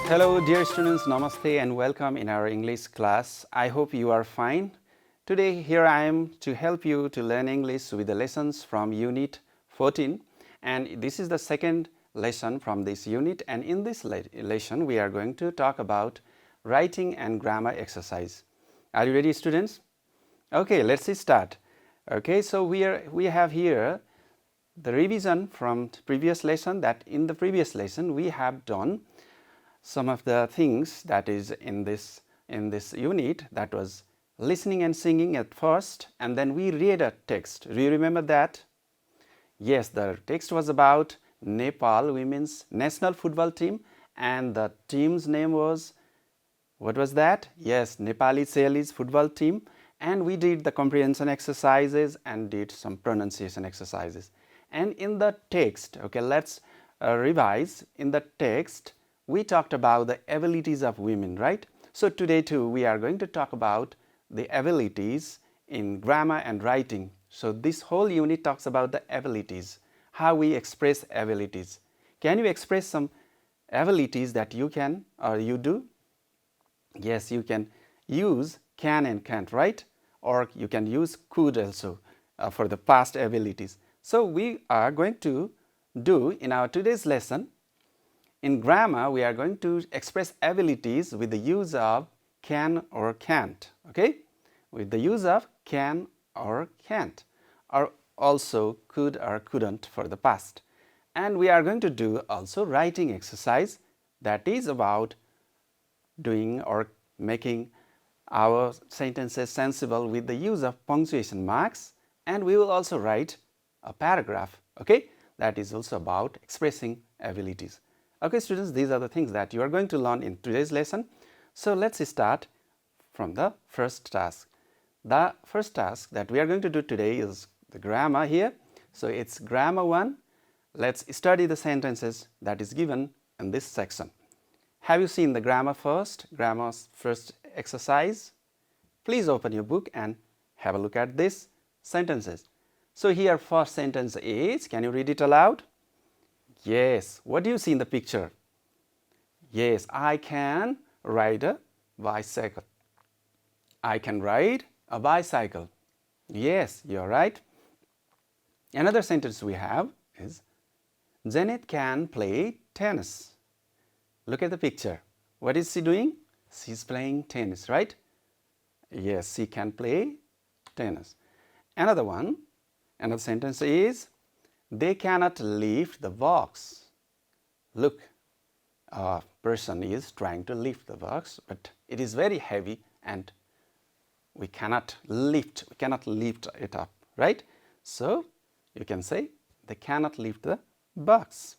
Hello dear students, Namaste and welcome in our English class. I hope you are fine. Today here I am to help you to learn English with the lessons from Unit 14, and this is the second lesson from this unit, and in this lesson we are going to talk about writing and grammar exercise. Are you ready, students? Okay, let's start. Okay, so we have here the revision from previous lesson. That in the previous lesson we have done some of the things that is in this unit. That was listening and singing at first, and then we read a text. Do you remember that? Yes, the text was about Nepal women's national football team, and the team's name was, what was that? Yes, Nepali Sailis football team. And we did the comprehension exercises and did some pronunciation exercises. And in the text, okay, let's revise. In the text we talked about the abilities of women, right? So today too we are going to talk about the abilities in grammar and writing. So this whole unit talks about the abilities, how we express abilities. Can you express some abilities that you can or you do? Yes, you can use can and can't, right? Or you can use could also for the past abilities. So we are going to do in our today's lesson. In grammar, we are going to express abilities with the use of can or can't, okay? With the use of can or can't, or also could or couldn't for the past. And we are going to do also writing exercise, that is about doing or making our sentences sensible with the use of punctuation marks, and we will also write a paragraph, okay? That is also about expressing abilities. Okay, students, these are the things that you are going to learn in today's lesson. So let's start from the first task. The first task that we are going to do today is the grammar here. So it's grammar 1. Let's study the sentences that is given in this section. Have you seen the grammar's first exercise? Please open your book and have a look at these sentences. So here first sentence is, can you read it aloud? Yes, what do you see in the picture? Yes, I can ride a bicycle. I can ride a bicycle. Yes, you're right. Another sentence we have is, Janet can play tennis. Look at the picture. What is she doing? She's playing tennis, right? Yes, she can play tennis. Another sentence is, they cannot lift the box. Look, a person is trying to lift the box, but it is very heavy and we cannot lift it up, right? So you can say they cannot lift the box.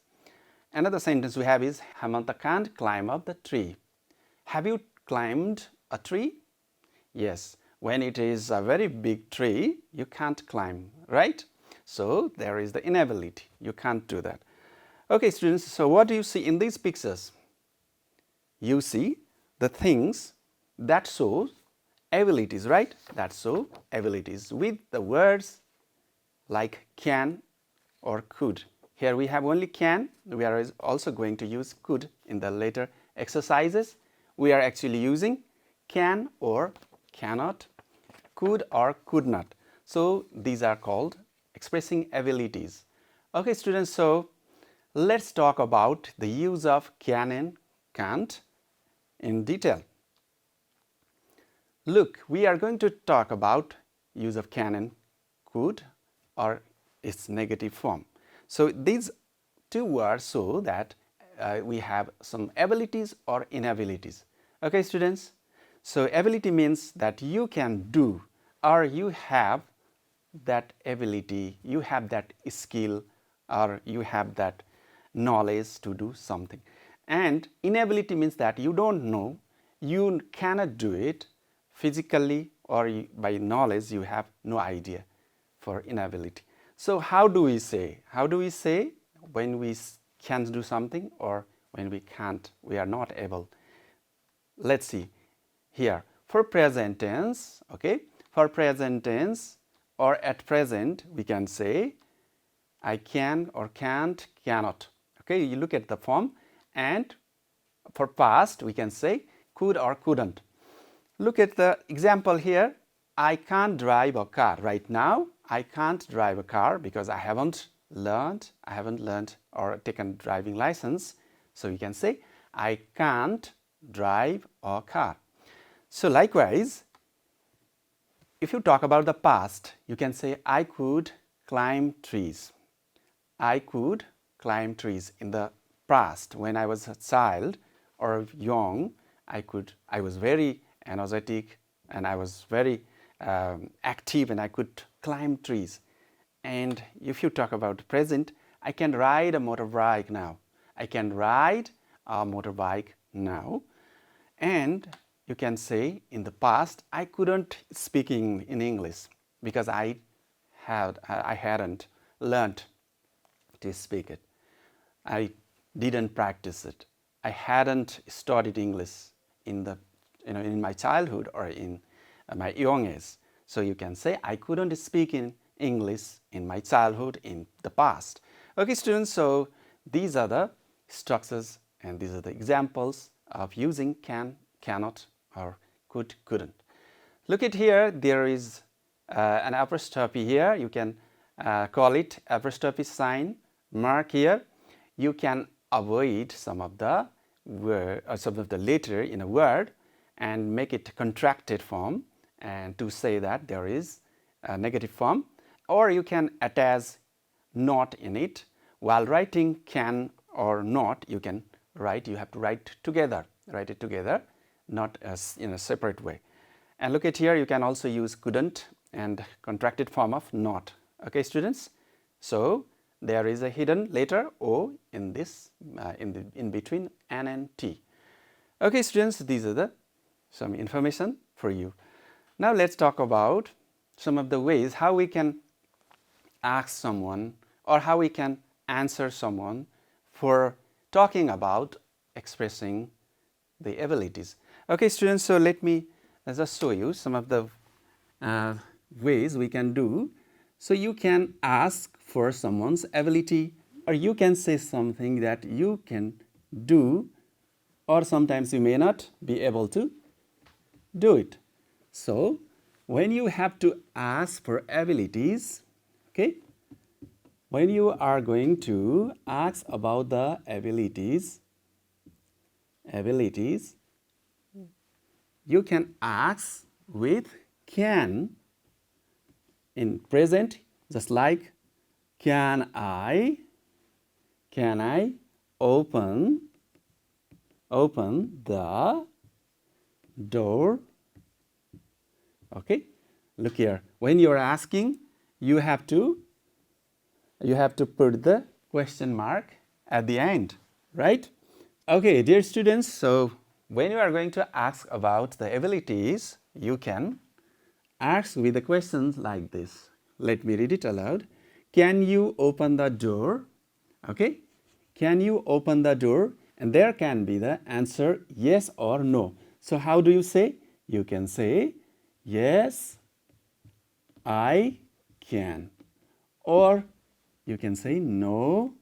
Another sentence we have is, Hamanta can't climb up the tree. Have you climbed a tree? Yes, when it is a very big tree, you can't climb, right? So there is the inability. You can't do that. Okay, students, so what do you see in these pictures? You see the things that show abilities, right? That show abilities with the words like can or could. Here we have only can. We are also going to use could in the later exercises. We are actually using can or cannot, could or could not. So these are called expressing abilities. Okay, students, so let's talk about the use of can and can't in detail. Look, we are going to talk about use of can and could or its negative form. So these two words show that we have some abilities or inabilities. Okay, students? So ability means that you can do or you have that ability, you have that skill or you have that knowledge to do something. And inability means that you don't know, you cannot do it physically or by knowledge, you have no idea for inability. So how do we say? How do we say when we can do something or when we can't, we are not able? Let's see here. For present tense, okay, for present tense or at present, we can say I can or can't, cannot. Okay, you look at the form, and for past, we can say could or couldn't. Look at the example here. I can't drive a car right now. I can't drive a car because I haven't learned or taken driving license. So you can say I can't drive a car. So likewise, if you talk about the past, you can say I could climb trees. I could climb trees. In the past, when I was a child or young, I was very energetic and I was very active and I could climb trees. And if you talk about present, I can ride a motorbike now. I can ride a motorbike now. And you can say in the past, I couldn't speak in English because I hadn't learned to speak it. I didn't practice it. I hadn't studied English in my childhood or in my young age. So you can say I couldn't speak in English in my childhood in the past. Okay, students, so these are the structures and these are the examples of using can, cannot, or could, couldn't. Look at here, there is an apostrophe here. You can call it apostrophe sign mark here. You can avoid some of the word or some of the letter in a word and make it contracted form and to say that there is a negative form, or you can attach not in it. While writing can or not, you have to write it together, not as in a separate way. And look at here, you can also use couldn't and contracted form of not. Okay, students? So there is a hidden letter O in this in between N and T. Okay, students, these are some information for you. Now let's talk about some of the ways how we can ask someone or how we can answer someone for talking about expressing the abilities. Okay, students, so let me just show you some of the ways we can do. So you can ask for someone's ability, or you can say something that you can do, or sometimes you may not be able to do it. So when you have to ask for abilities, okay, when you are going to ask about the abilities, you can ask with can in present, just like can I open the door? Okay, look here. When you are asking, you have to put the question mark at the end, right? Okay, dear students, so when you are going to ask about the abilities, you can ask with a question like this. Let me read it aloud. Can you open the door? Okay, can you open the door? And there can be the answer yes or no. So how do you say? You can say yes, I can. Or you can say no,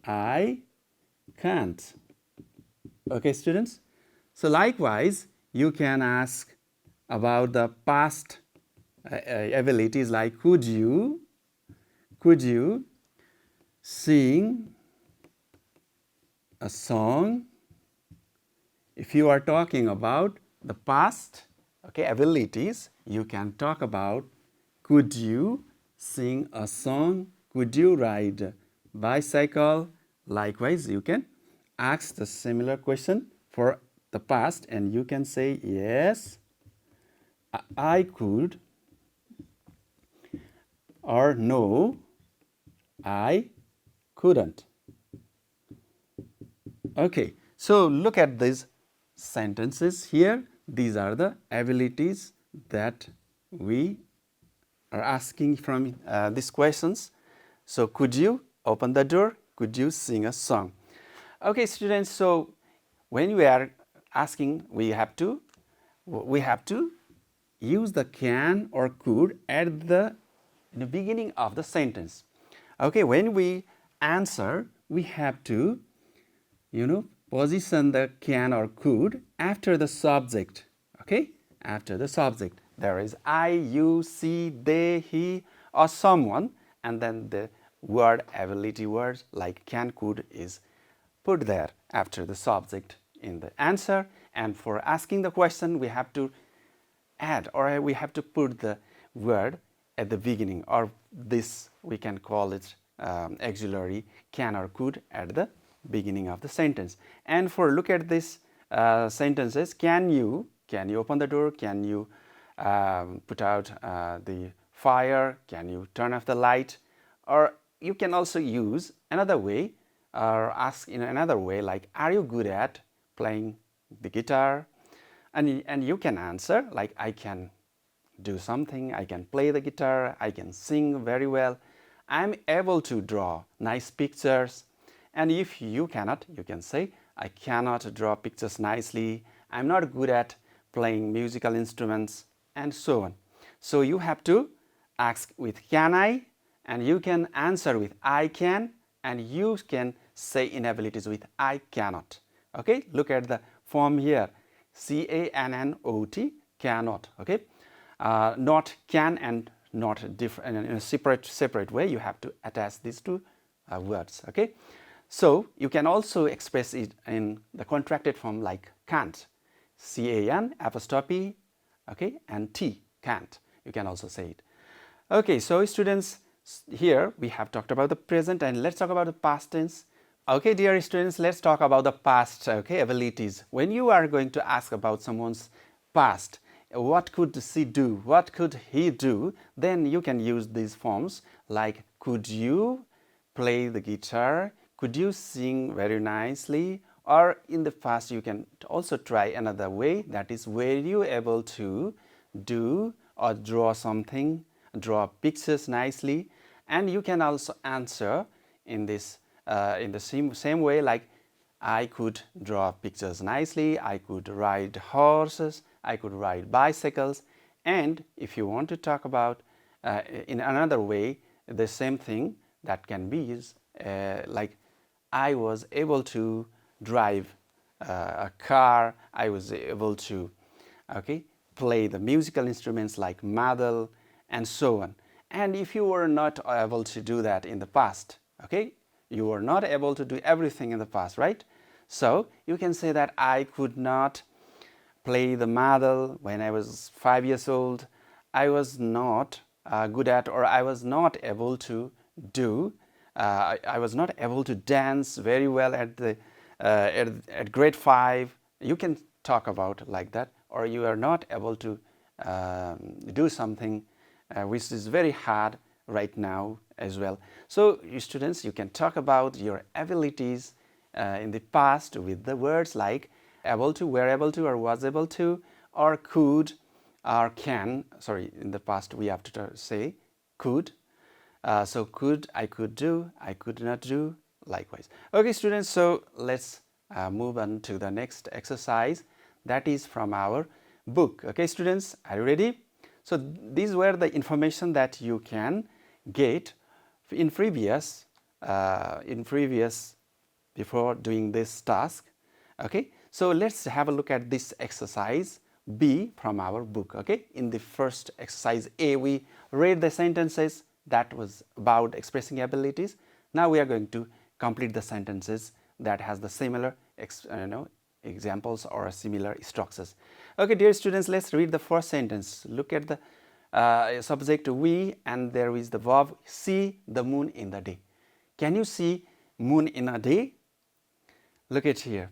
I can't. Okay, students? So likewise, you can ask about the past abilities like could you sing a song? If you are talking about the past abilities, you can talk about could you sing a song? Could you ride a bicycle? Likewise, you can ask the similar question for the past and you can say yes, I could, or no, I couldn't. Okay, so look at these sentences here. These are the abilities that we are asking from these questions. So could you open the door? Could you sing a song? Okay, students, so when we are asking, we have to use the can or could at the beginning of the sentence. Okay, when we answer, we have to position the can or could after the subject. Okay, after the subject there is I, you, she, they, he, or someone, and then the word ability words like can, could is put there after the subject in the answer. And for asking the question, we have to add, or we have to put the word at the beginning, or this we can call it auxiliary can or could at the beginning of the sentence. And for look at this sentences, can you open the door, can you put out the fire, can you turn off the light, or you can also use another way or ask in another way like are you good at playing the guitar, and you can answer like I can do something, I can play the guitar, I can sing very well, I'm able to draw nice pictures. And if you cannot, you can say I cannot draw pictures nicely, I'm not good at playing musical instruments, and so on. So you have to ask with can I, and you can answer with I can, and you can say inabilities with I cannot. Okay, look at the form here, CANNOT, cannot. Okay, not can and not different in a separate way. You have to attach these two words. Okay, so you can also express it in the contracted form like can't, CAN apostrophe, okay, and T, can't. You can also say it. Okay, so students, here we have talked about the present, and let's talk about the past tense. Okay, dear students, let's talk about the past, okay, abilities. When you are going to ask about someone's past, what could she do, what could he do, then you can use these forms like could you play the guitar, could you sing very nicely, or in the past you can also try another way, that is were you able to do or draw something, draw pictures nicely. And you can also answer in this in the same way like I could draw pictures nicely, I could ride horses, I could ride bicycles. And if you want to talk about in another way the same thing, that can be used like I was able to drive a car, I was able to play the musical instruments like madal, and so on. And if you were not able to do that in the past, okay, you were not able to do everything in the past, right? So you can say that I could not play the madal when I was 5 years old. I was not good at, or I was not able to do, I was not able to dance very well at the at grade 5. You can talk about like that. Or you are not able to do something which is very hard right now as well. So you students, you can talk about your abilities in the past with the words like able to, were able to, or was able to, or could, or can. Sorry, in the past we have to say could. So could, I could do, I could not do, likewise. Okay students, so let's move on to the next exercise, that is from our book. Okay students, are you ready? So these were the information that you can get in previous before doing this task. Okay, so let's have a look at this exercise B from our book. Okay, in the first exercise A we read the sentences that was about expressing abilities. Now we are going to complete the sentences that has the similar examples or similar structures. Okay dear students, let's read the first sentence. Look at the subject we, and there is the verb see the moon in the day. Can you see moon in a day? Look at here,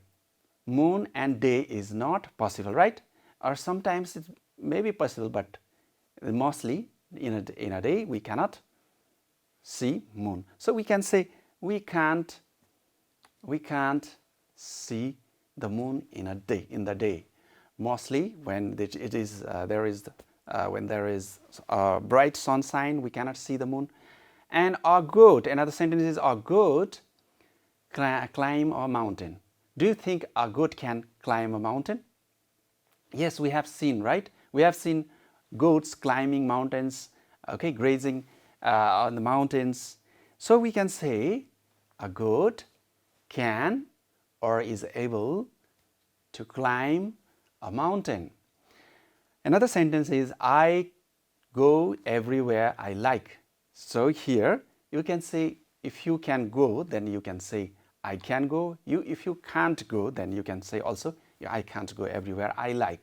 moon and day is not possible, right? Or sometimes it may be possible, but mostly in a day we cannot see moon. So we can say we can't see the moon in the day. Mostly when when there is bright sunshine, we cannot see the moon. And a goat, another sentence is a goat climb a mountain. Do you think a goat can climb a mountain? Yes, we have seen, right? We have seen goats climbing mountains, okay, grazing on the mountains. So we can say a goat can or is able to climb a mountain. Another sentence is I go everywhere I like. So here you can say, if you can go, then you can say I can go. If you can't go, then you can say also I can't go everywhere I like.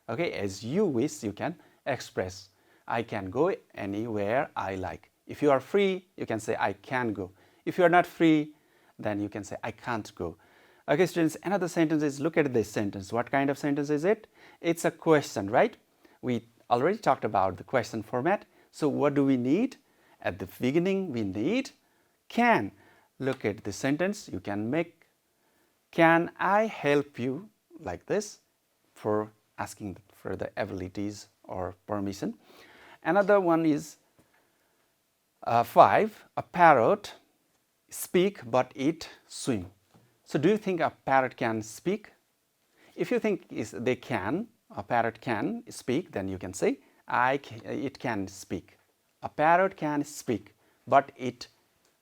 Okay, as you wish, you can express I can go anywhere I like. If you are free, you can say I can go. If you are not free, then you can say I can't go. Okay, students, another sentence is, look at this sentence. What kind of sentence is it? It's a question, right? We already talked about the question format. So what do we need? At the beginning, we need can. Look at the sentence. You can make can I help you, like this, for asking for the abilities or permission. Another one is 5. A parrot speak but it swim. So do you think a parrot can speak? If you think they can, a parrot can speak, then you can say it can speak. A parrot can speak, but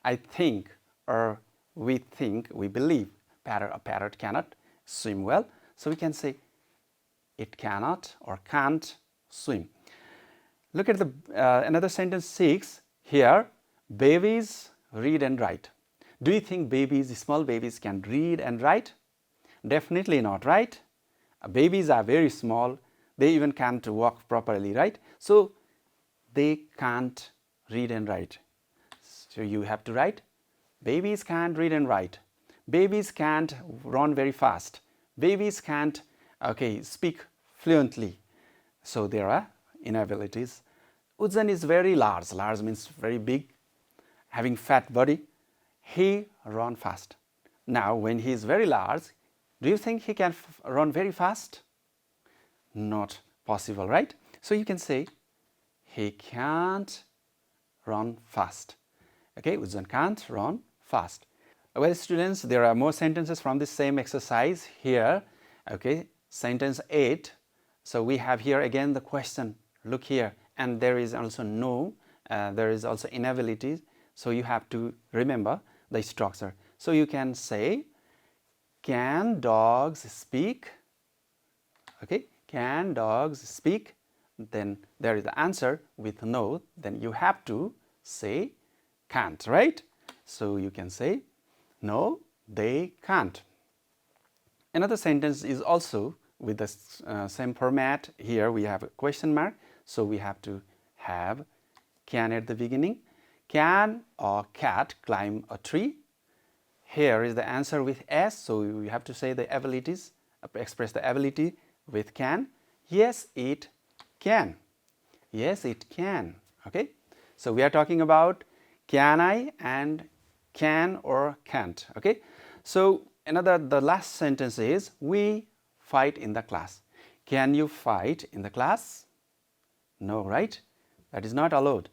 I think, or we think, we believe a parrot cannot swim well. So we can say it cannot or can't swim. Look at the another sentence 6. Here, babies read and write. Do you think small babies can read and write? Definitely not, right? Babies are very small. They even can't walk properly, right? So they can't read and write. So you have to write, babies can't read and write. Babies can't run very fast. Babies can't, speak fluently. So there are inabilities. Ujjan is very large. Large means very big, having fat body. He run fast. Now, when he is very large, do you think he can run very fast? Not possible, right? So you can say he can't run fast. Okay, Ujjan can't run fast. Well, students, there are more sentences from the same exercise here. Okay, sentence 8. So we have here again the question. Look here, and there is also no, there is also inabilities. So you have to remember the structure. So you can say, can dogs speak? Okay, can dogs speak? Then there is the answer with no. Then you have to say can't, right? So you can say, no, they can't. Another sentence is also with the same format. Here we have a question mark. So we have to have can at the beginning. Can a cat climb a tree? Here is the answer with S. So you have to say the abilities, express the ability with can. Yes, it can. Yes, it can. Okay. So we are talking about can I and can or can't. Okay. So the last sentence is we fight in the class. Can you fight in the class? No, right? That is not allowed.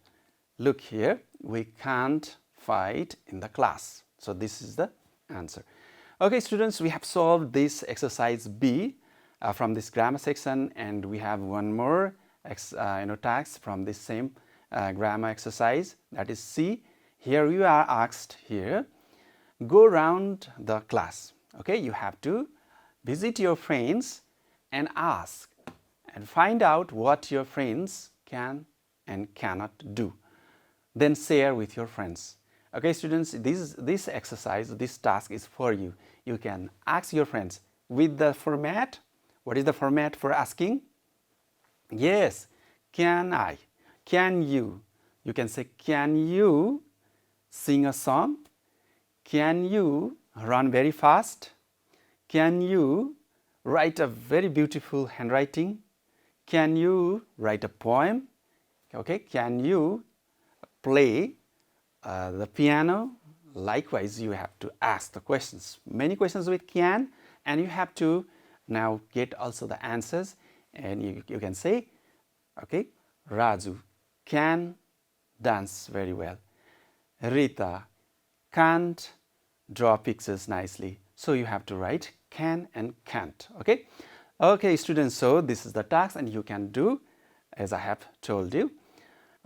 Look here, we can't fight in the class. So this is the answer. Okay, students, we have solved this exercise B from this grammar section, and we have one more task from this same grammar exercise, that is C. Here you are asked here, go around the class. Okay, you have to visit your friends and ask and find out what your friends can and cannot do. Then share with your friends. Okay, students, this exercise, this task is for you. You can ask your friends with the format. What is the format for asking? Yes, can I? Can you? You can say, can you sing a song? Can you run very fast? Can you write a very beautiful handwriting? Can you write a poem? Okay, can you play the piano? Likewise, you have to ask the questions. Many questions with can, and you have to now get also the answers. And you can say, okay, Raju can dance very well. Rita can't draw pictures nicely. So you have to write can and can't. Okay. Okay, students, so this is the task, and you can do as I have told you.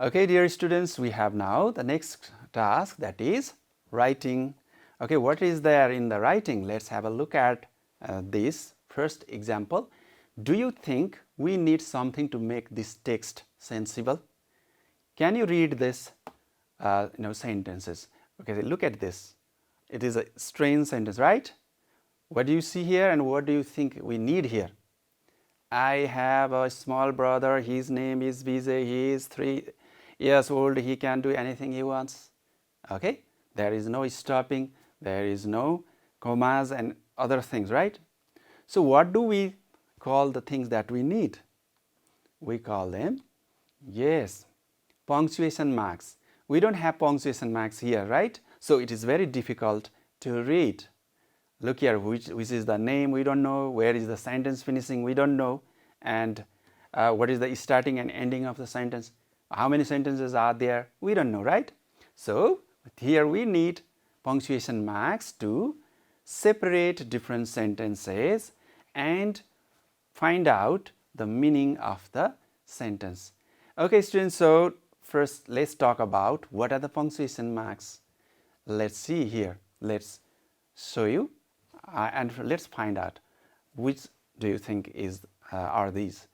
Okay, dear students, we have now the next task, that is writing Okay, what is there in the writing? Let's have a look at this first example. Do you think we need something to make this text sensible? Can you read this sentences? Okay, look at this. It is a strange sentence, right? What do you see here and what do you think we need here? I have a small brother, his name is Vijay, he is 3 years old, he can do anything he wants. Okay, there is no stopping, there is no commas and other things, right? So what do we call the things that we need? We call them, yes, punctuation marks. We don't have punctuation marks here, right? So it is very difficult to read. Look here, which is the name, we don't know. Where is the sentence finishing, we don't know. And what is the starting and ending of the sentence? How many sentences are there? We don't know, right? So here we need punctuation marks to separate different sentences and find out the meaning of the sentence. Okay, students, so first let's talk about what are the punctuation marks. Let's see here. Let's show you and let's find out which do you think are these.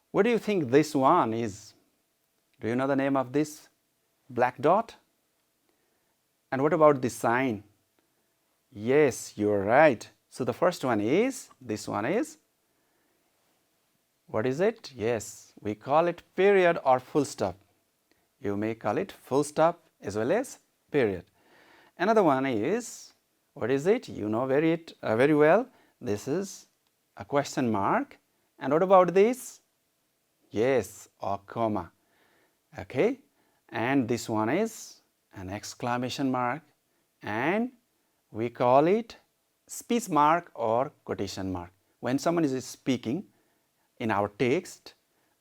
What do you think this one is? Do you know the name of this black dot? And what about this sign? Yes, you're right. So the first one is, this one is, what is it? Yes, we call it period or full stop. You may call it full stop as well as period. Another one is, what is it? You know very well. This is a question mark. And what about this? Yes, a comma. Okay. And this one is an exclamation mark. And we call it speech mark or quotation mark. When someone is speaking in our text,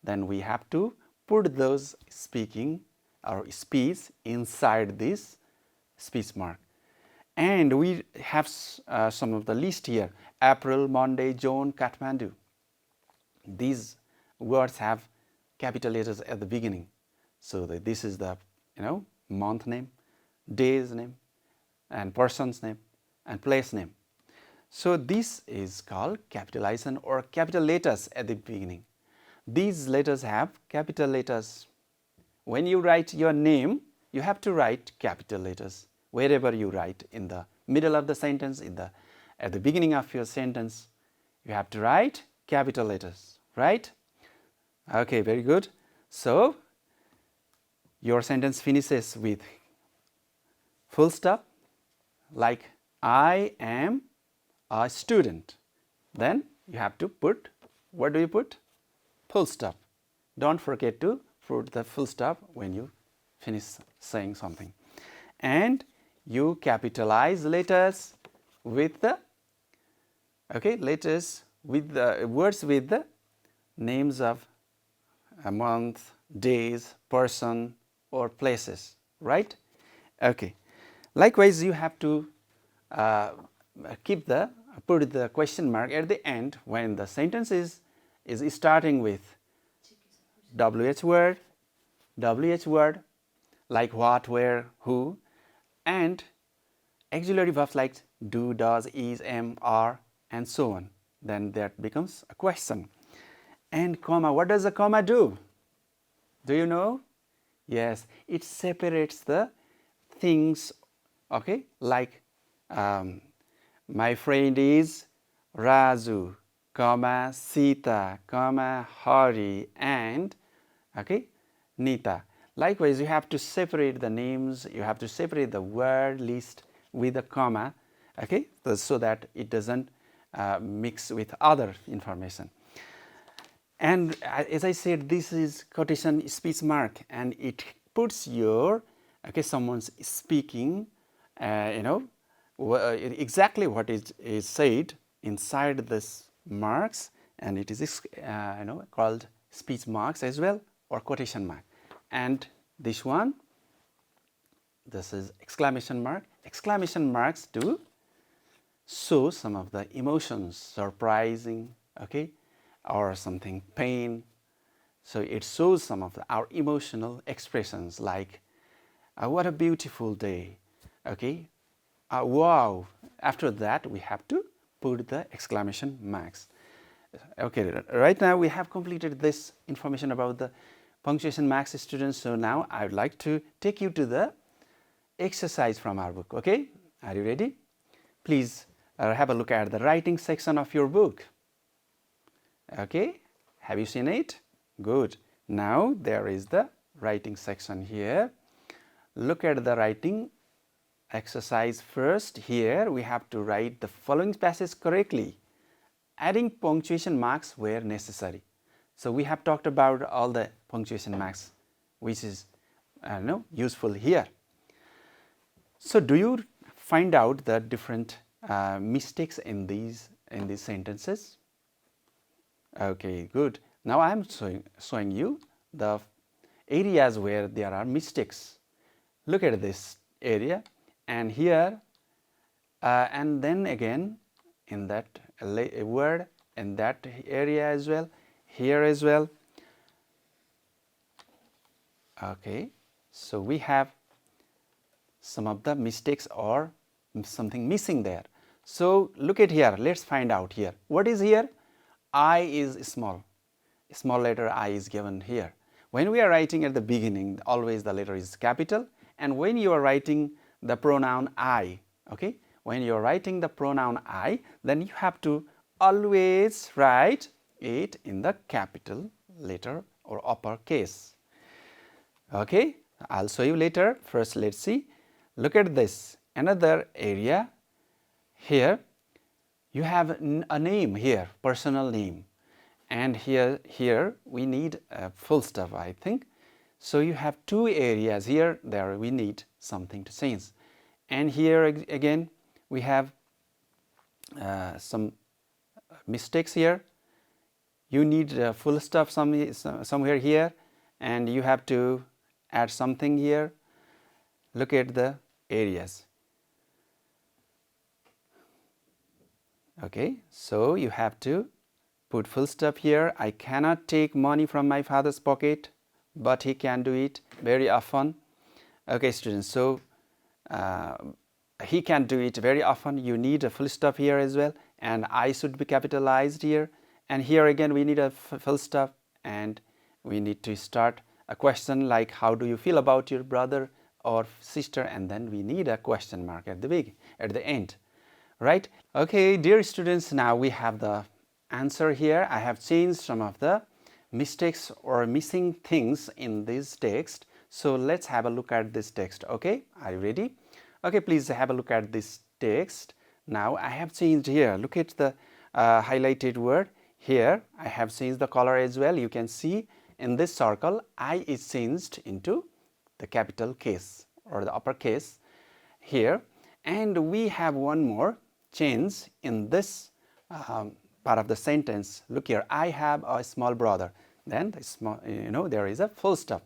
then we have to put those speaking or speech inside this speech mark. And we have some of the list here. April, Monday, June, Kathmandu. These words have capital letters at the beginning. So this is the month name, day's name, and person's name, and place name. So this is called capitalization or capital letters at the beginning. These letters have capital letters. When you write your name, you have to write capital letters. Wherever you write, in the middle of the sentence, at the beginning of your sentence, you have to write capital letters, right? Okay, very good. So your sentence finishes with full stop, like I am a student. Then you have to put, what do you put? Full stop. Don't forget to put the full stop when you finish saying something. And you capitalize letters with the letters with the words with the names of a month, days, person, or places, right? Okay. Likewise, you have to put the question mark at the end when the sentence is starting with WH word, like what, where, who, and auxiliary verbs like do, does, is, am, are, and so on. Then that becomes a question. And comma, what does a comma do? Do you know? Yes, it separates the things, okay, like my friend is Raju, comma, Sita, comma, Hari, and Nita. Likewise, you have to separate the names, you have to separate the word list with a comma, so that it doesn't mix with other information. And as I said, this is quotation speech mark, and it puts your someone's speaking, exactly what is said inside this marks, and it is called speech marks as well, or quotation mark. And this one, this is exclamation mark. Exclamation marks to show some of the emotions, surprising, or something pain. So it shows some of our emotional expressions, like what a beautiful day, Wow. After that, we have to put the exclamation marks. Okay, right now we have completed this information about the punctuation marks, students. So now I would like to take you to the exercise from our book. Okay, are you ready? Please have a look at the writing section of your book. Okay, have you seen it? Good. Now there is the writing section here. Look at the writing exercise first. Here we have to write the following passage correctly, adding punctuation marks where necessary. So we have talked about all the punctuation marks which is useful here. So do you find out the different mistakes in these sentences? Okay, good. Now I am showing you the areas where there are mistakes. Look at this area, and here and then again in that word, in that area as well, here as well. Okay, so we have some of the mistakes or something missing there. So look at here, let's find out here. What is here? I is small letter I is given here. When we are writing at the beginning, always the letter is capital, and when you are writing the pronoun I, okay, when you are writing the pronoun I, then you have to always write it in the capital letter or uppercase. Okay, I'll show you later. First, let's see. Look at this. Another area here. You have a name here, personal name, and here we need a full stop, I think. So you have two areas here. There we need something to change, and here again we have some mistakes here. You need a full stop somewhere here, and you have to add something here. Look at the areas. Okay, so you have to put full stop here. I cannot take money from my father's pocket, but he can do it very often. Okay, students, so he can do it very often. You need a full stop here as well, and I should be capitalized here. And here again we need a full stop, and we need to start a question like, how do you feel about your brother or sister? And then we need a question mark at the end. Right? Okay, dear students, now we have the answer here. I have changed some of the mistakes or missing things in this text. So let's have a look at this text. Okay, are you ready? Okay, please have a look at this text. Now I have changed here. Look at the highlighted word here. I have changed the color as well. You can see in this circle, I is changed into the capital case or the uppercase here. And we have one more change in this part of the sentence. Look here, I have a small brother. Then the small, there is a full stop.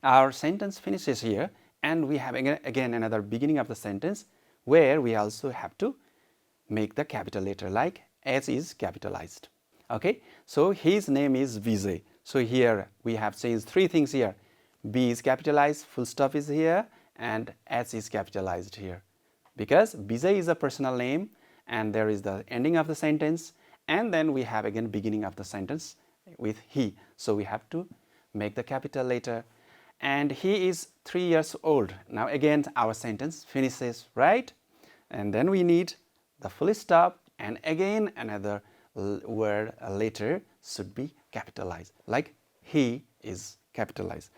Our sentence finishes here, and we have again another beginning of the sentence where we also have to make the capital letter, like S is capitalized. Okay, so his name is Vijay. So here we have changed three things here. B is capitalized, full stop is here, and S is capitalized here. Because Vijay is a personal name, and there is the ending of the sentence, and then we have again beginning of the sentence with he. So we have to make the capital letter. And he is 3 years old. Now again our sentence finishes, right? And then we need the full stop, and again another word, a letter should be capitalized, like he is capitalized.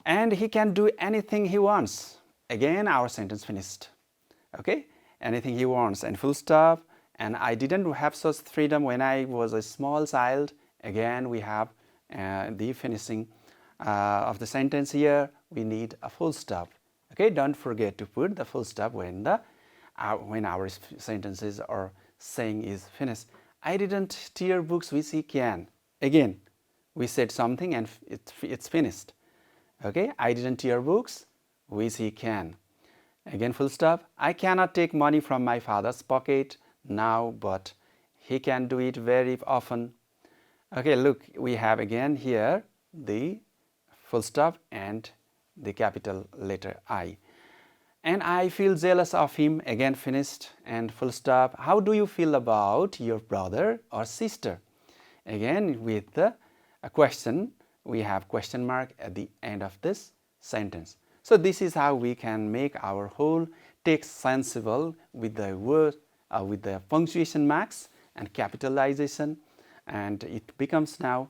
And he can do anything he wants. Again our sentence finished. Okay, anything he wants, and full stop. And I didn't have such freedom when I was a small child. Again we have the finishing of the sentence here. We need a full stop. Okay, don't forget to put the full stop when our sentences or saying is finished. I didn't tear books which he can. Again we said something and it's finished. Okay, I didn't tear books which he can. Again full stop. I cannot take money from my father's pocket now, but he can do it very often. Okay, look, we have again here the full stop and the capital letter I. And I feel jealous of him, again finished and full stop. How do you feel about your brother or sister? Again with a question, we have question mark at the end of this sentence. So this is how we can make our whole text sensible with the word, with the punctuation marks and capitalization, and it becomes now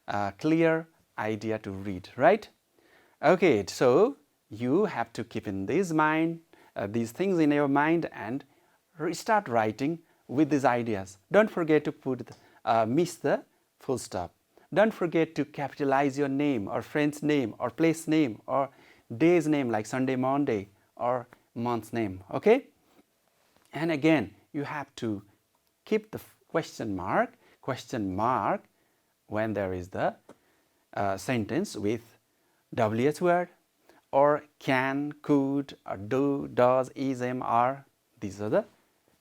a clear idea to read, right? Okay, so you have to keep in this mind, these things in your mind, and start writing with these ideas. Don't forget to miss the full stop. Don't forget to capitalize your name or friend's name or place name or day's name like Sunday, Monday, or month's name. Okay? And again, you have to keep the question mark when there is the sentence with WH word or can, could, or do, does, is, am, are. These are the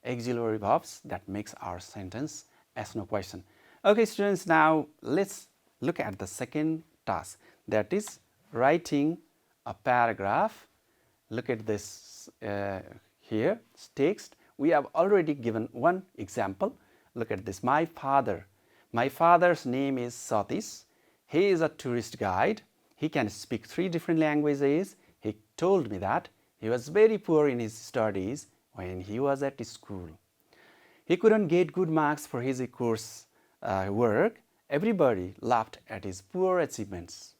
auxiliary verbs that makes our sentence as no question. Okay, students, now let's look at the second task, that is writing a paragraph. Look at this here, text. We have already given one example. Look at this. My father. My father's name is Satish. He is a tourist guide. He can speak 3 different languages. He told me that he was very poor in his studies when he was at school. He couldn't get good marks for his course work. Everybody laughed at his poor achievements.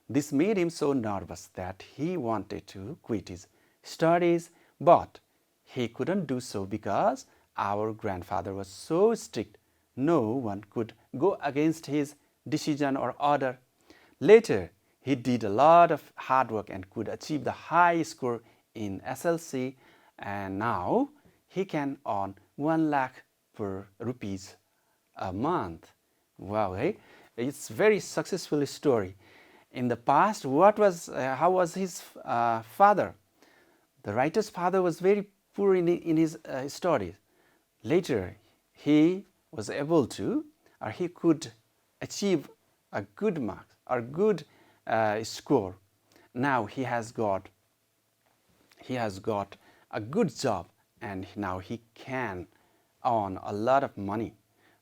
This made him so nervous that he wanted to quit his studies, but he couldn't do so because our grandfather was so strict. No one could go against his decision or order. Later, he did a lot of hard work and could achieve the high score in SLC, and now he can earn 1 lakh per rupees a month. Wow, eh? It's very successful story. In the past, how was his father? The writer's father was very poor in his studies. Later, he was able to, or he could achieve a good mark or good score. Now he has got a good job, and now he can earn a lot of money,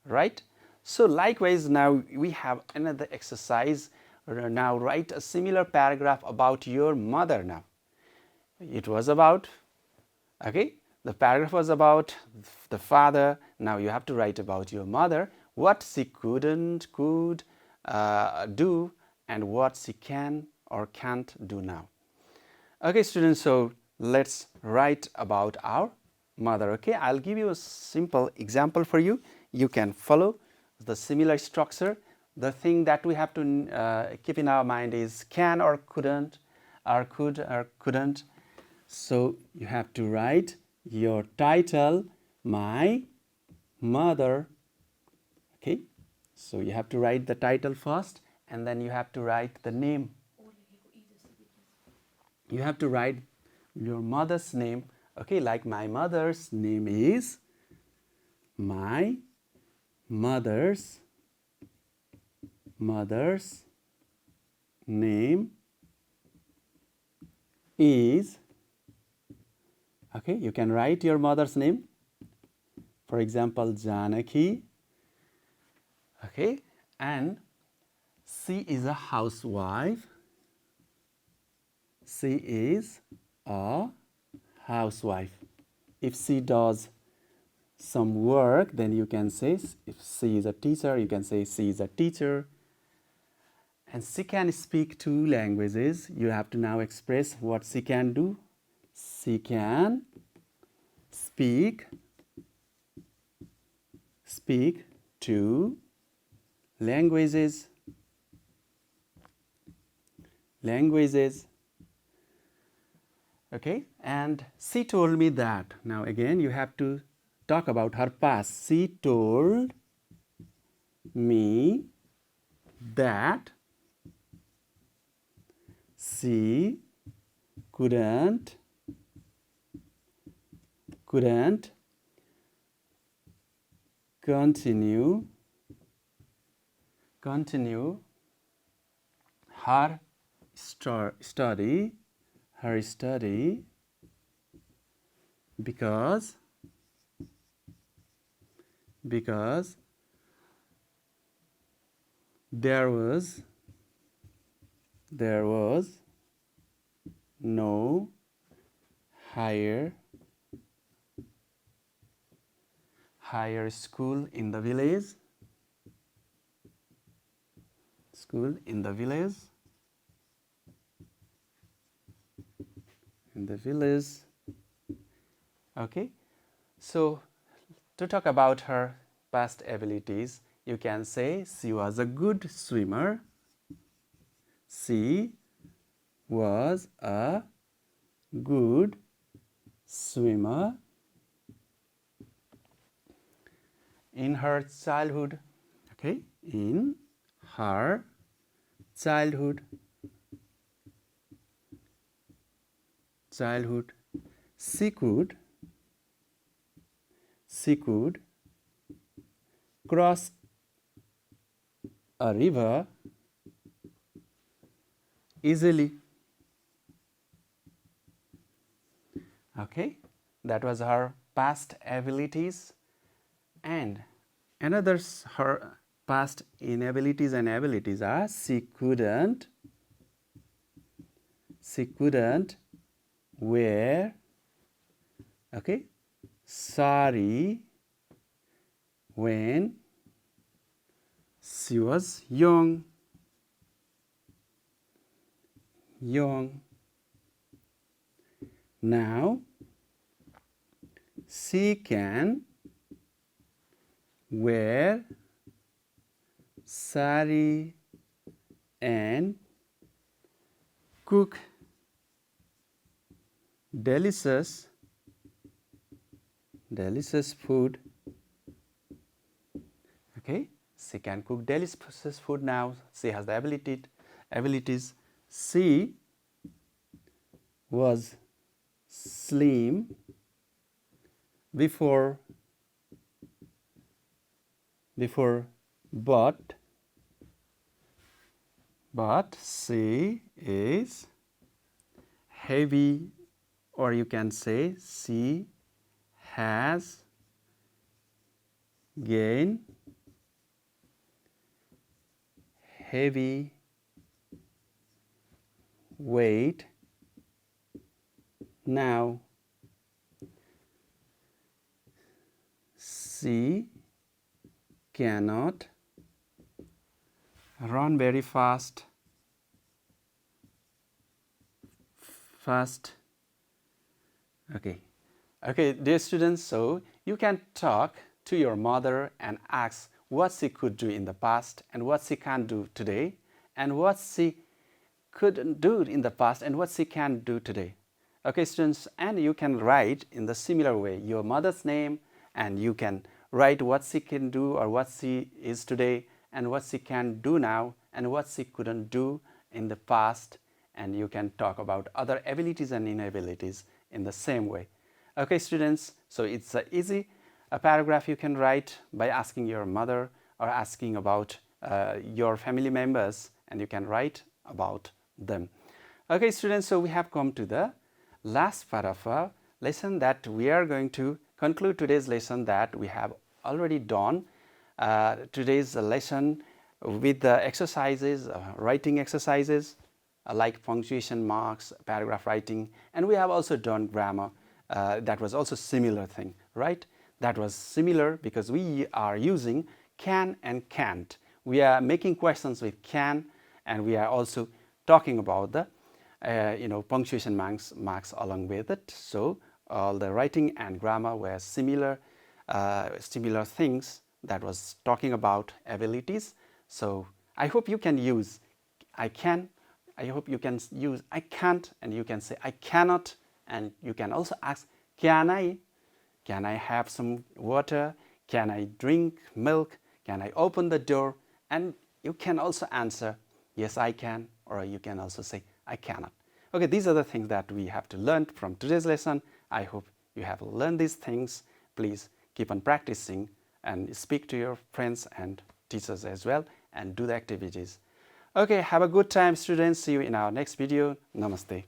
right? So likewise, now we have another exercise. Now write a similar paragraph about your mother. Now it was about, okay, the paragraph was about the father. Now you have to write about your mother, what she could do, and what she can or can't do now. Okay, students, so let's write about our mother. Okay, I'll give you a simple example for you. You can follow the similar structure. The thing that we have to keep in our mind is can or couldn't, or could or couldn't. So you have to write your title, my mother. Okay, so you have to write the title first, and then you have to write the name. You have to write your mother's name. Okay, like my mother's name is, my mother's name is, okay, you can write your mother's name. For example, Janaki. Okay, and she is a housewife. She is a housewife. If she does some work, then you can say, if she is a teacher, you can say she is a teacher. And she can speak 2 languages. You have to now express what she can do. She can speak 2 languages. Okay, and she told me that. Now again, you have to talk about her past. She told me that she couldn't continue her study because there was no higher school in the village. Okay, so to talk about her past abilities, you can say she was a good swimmer. She was a good swimmer in her childhood. Okay, in her childhood. She could cross a river easily. Okay, that was her past abilities. And another her past inabilities and abilities are she couldn't wear sari when she was young. Now she can wear sari and cook delicious food. Okay, she can cook delicious food now. She has the abilities. She was slim before, but she is heavy, or you can say she has gained heavy weight now. She cannot run very fast. Okay, dear students, so you can talk to your mother and ask what she could do in the past and what she can do today, and what she couldn't do in the past and what she can do today. Okay, students, and you can write in the similar way your mother's name, and you can write what she can do or what she is today and what she can do now and what she couldn't do in the past, and you can talk about other abilities and inabilities in the same way. Okay, students, so it's easy a paragraph you can write by asking your mother or asking about your family members, and you can write about them. Okay, students, so we have come to the last part of our lesson that we are going to conclude today's lesson that we have already done. Today's lesson with the exercises, writing exercises like punctuation marks, paragraph writing, and we have also done grammar. That was also similar thing, right? That was similar because we are using can and can't. We are making questions with can, and we are also talking about the punctuation marks along with it. So all the writing and grammar were similar things that was talking about abilities. So I hope you can use I can. I hope you can use I can't, and you can say I cannot, and you can also ask can I? Can I have some water? Can I drink milk? Can I open the door? And you can also answer yes I can, or you can also say I cannot. Okay, these are the things that we have to learn from today's lesson. I hope you have learned these things. Please keep on practicing and speak to your friends and teachers as well, and do the activities. Okay, have a good time, students. See you in our next video. Namaste.